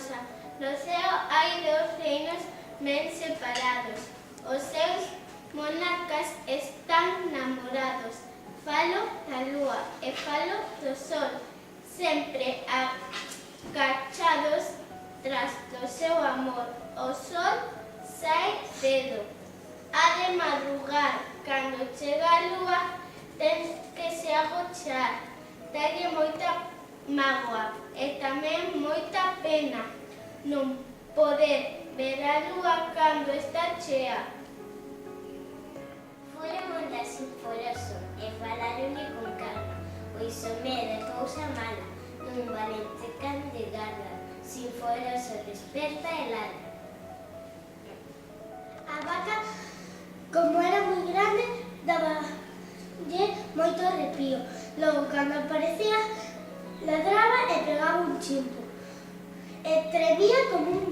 rosa. No ceo hai dous reinos ben separados. Os seus monarcas están namorados. Falo da lúa e falo do sol, sempre agachados tras do seu amor. O sol sai cedo, ha de madrugar. Cando chega a lúa, tens que se agochar. Dalle moita mágoa e tamén moita pena non poder ver a lúa cando está chea. Foron ondas sinforoso e falaronlle con calma, pois o medo é cousa mala, nun valente can de garda, sinforoso desperta e ladra. A vaca, como era moi grande, daballe moito arrepío. Logo, cando aparecía, ladraba e pegaba un chimpo. E tremía como un